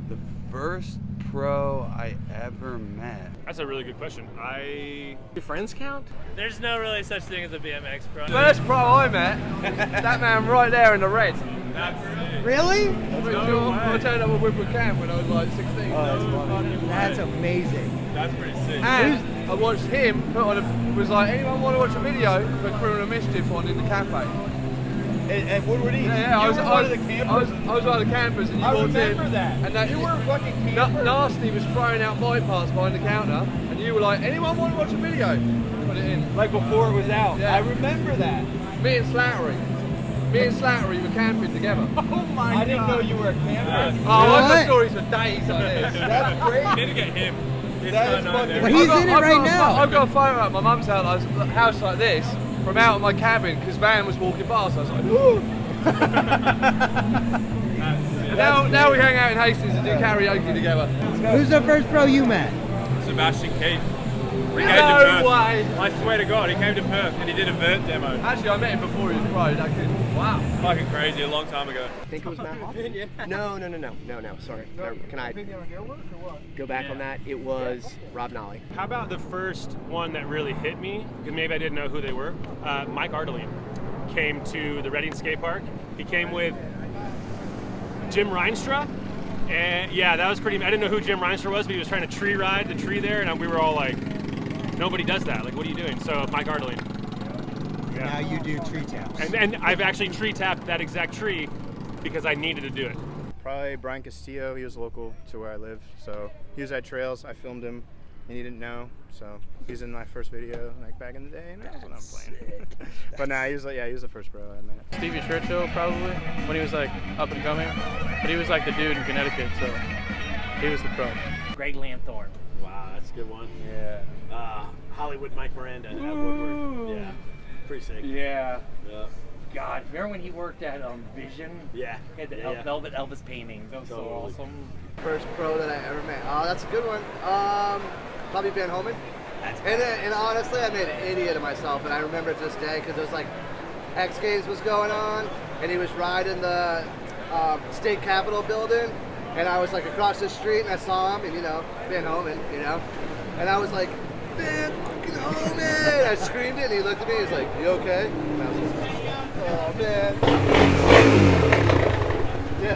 The first pro I ever met. That's a really good question. Do friends count? There's no really such thing as a BMX pro. First pro I met, that man right there in the red. Really? I turned up with Woodward Camp when I was like 16. Oh, that's funny. That's amazing. That's pretty sick. And I watched him put on was like, anyone want to watch a video for Criminal Mischief on in the cafe? At Woodward East? Yeah, I was one of the campers and you walked in. I remember that. And You were a fucking camper. Nasty was throwing out bike parts behind the counter and you were like, anyone want to watch a video? Put it in. Like before it was out. Yeah. I remember that. Me and Slattery were camping together. Oh my god. I didn't know you were a camper. Oh, I've got stories for days on this. That's great. You need to get him. That is fucking. Well, he's in it right now. I've got a photo at my mum's house like this from out of my cabin because Van was walking past. I was like, woo! now we hang out in Hastings and do karaoke together. Who's the first pro you met? Sebastian Keith. He No came to Perth. way. I swear to God, he came to Perth and he did a vert demo. Actually, I met him before he was pro. That kid. Wow. Fucking crazy, a long time ago. I think it was Matt Hoffman. No, sorry. Can I go back on that? It was Rob Nolly. How about the first one that really hit me? Because maybe I didn't know who they were. Mike Ardeline came to the Reading Skate Park. He came with Jim Reinstra. And yeah, that was pretty, I didn't know who Jim Reinstra was, but he was trying to tree ride the tree there, and we were all like, nobody does that. Like, what are you doing? So Mike Ardeline. Yeah. Now you do tree taps. And I've actually tree tapped that exact tree because I needed to do it. Probably Brian Castillo. He was local to where I live, so he was at Trails. I filmed him, and he didn't know, so he's in my first video, like back in the day, and that's what I'm playing. But nah, he was like, yeah, he was the first pro I met. Stevie Churchill probably when he was like up and coming, but he was like the dude in Connecticut, so he was the pro. Greg Lanthorn. Wow, that's a good one. Yeah. Hollywood Mike Miranda at Woodward. Yeah, pretty sick. Yeah. Yeah. God, remember when he worked at Vision? Yeah. He had the Yeah. Velvet Elvis paintings. That was Totally. so awesome. First pro that I ever met. Oh, that's a good one. Probably Van Homan. And honestly, I made an idiot of myself, and I remember it to this day because it was like X Games was going on, and he was riding the state capitol building, and I was like across the street, and I saw him, and Van Homan, and I was like, Van fucking Homan! I screamed it, and he looked at me, he was like, you okay? And I was like, oh man. Yeah.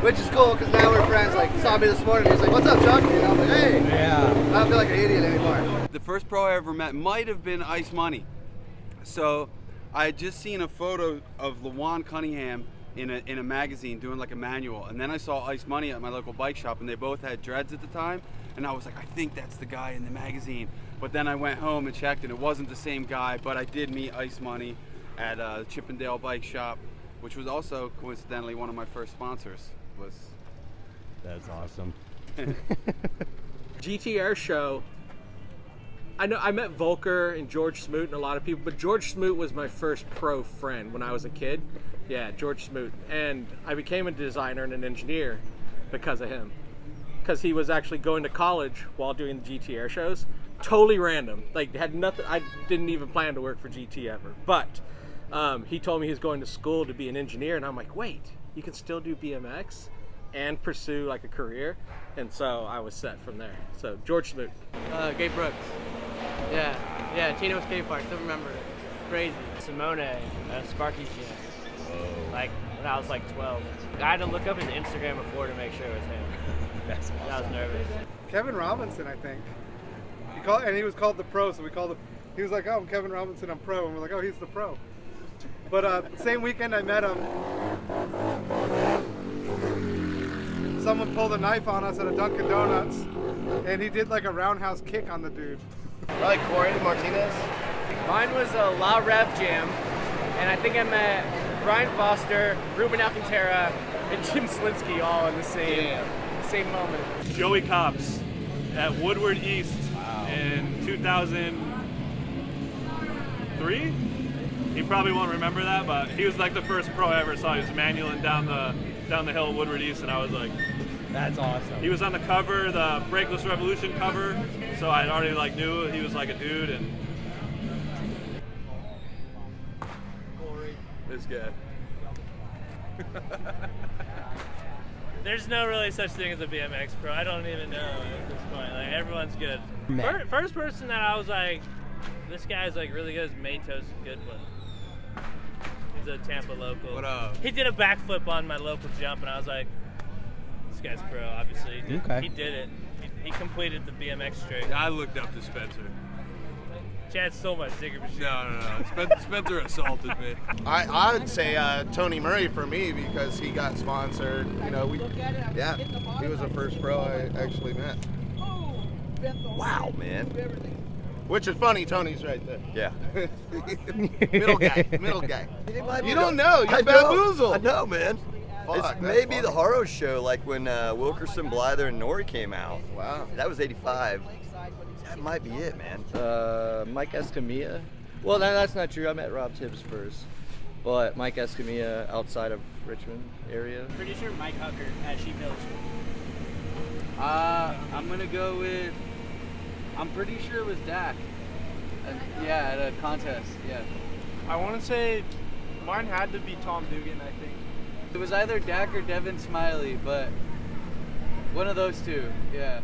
Which is cool because now we're friends. Like, saw me this morning. He's like, "What's up, Chuck?" I'm like, "Hey." Yeah. I don't feel like an idiot anymore. The first pro I ever met might have been Ice Money. So I had just seen a photo of LaJuan Cunningham in a magazine doing like a manual, and then I saw Ice Money at my local bike shop, and they both had dreads at the time, and I was like, I think that's the guy in the magazine. But then I went home and checked, and it wasn't the same guy. But I did meet Ice Money at Chippendale Bike Shop, which was also coincidentally one of my first sponsors. That's awesome. GTR show. I know I met Volker and George Smoot and a lot of people, but George Smoot was my first pro friend when I was a kid. Yeah, George Smoot. And I became a designer and an engineer because of him. Because he was actually going to college while doing the GTR shows. Totally random. Like, had nothing, I didn't even plan to work for GT ever. But he told me he was going to school to be an engineer, and I'm like, wait, you can still do BMX and pursue like a career? And so I was set from there. So George Smoot. Gabe Brooks. Yeah, Tino Skate Park, still remember it. Crazy. Simone at Sparky's Gym. Like when I was like 12. I had to look up his Instagram before to make sure it was him. That's awesome. I was nervous. Kevin Robinson, I think. He was called the pro, so we called him. He was like, "Oh, I'm Kevin Robinson, I'm pro," and we're like, "Oh, he's the pro." But same weekend I met him, someone pulled a knife on us at a Dunkin' Donuts, and he did like a roundhouse kick on the dude. Probably Corey Martinez. Mine was a La Rev Jam, and I think I met Brian Foster, Ruben Alcantara, and Jim Slinsky all in the same moment. Joey Cops at Woodward East in 2003. He probably won't remember that, but he was like the first pro I ever saw. He was manualing down the hill at Woodward East, and I was like, That's awesome. he was on the cover, the Brakeless Revolution cover, so I already like knew he was like a dude. And This guy. There's no really such thing as a BMX pro. I don't even know at this point. Like, everyone's good. First person that I was like, this guy's like really good is Mato's Goodwin. He's a Tampa local. What up? He did a backflip on my local jump, and I was like, this guy's pro, obviously. He did it. He completed the BMX straight. I looked up to Spencer. Chad stole my sticker machine. No. Spencer assaulted me. I would say Tony Murray for me because he got sponsored. You know, he was the first pro I actually met. Wow, man. Which is funny, Tony's right there. Yeah. middle guy. You don't know, you're bamboozled. I know, man. Fuck, It's maybe the Haro show, like when Wilkerson, Blyther, and Nori came out. Wow. That was 85. That might be it, man. Mike Escamilla. Well, that's not true. I met Rob Tibbs first. But Mike Escamilla outside of Richmond area. Pretty sure Mike Hucker at Sheep Hills. I'm going to go with, I'm pretty sure it was Dak. Yeah, at a contest, yeah. I want to say mine had to be Tom Dugan, I think. It was either Dak or Devin Smiley, but one of those two, yeah.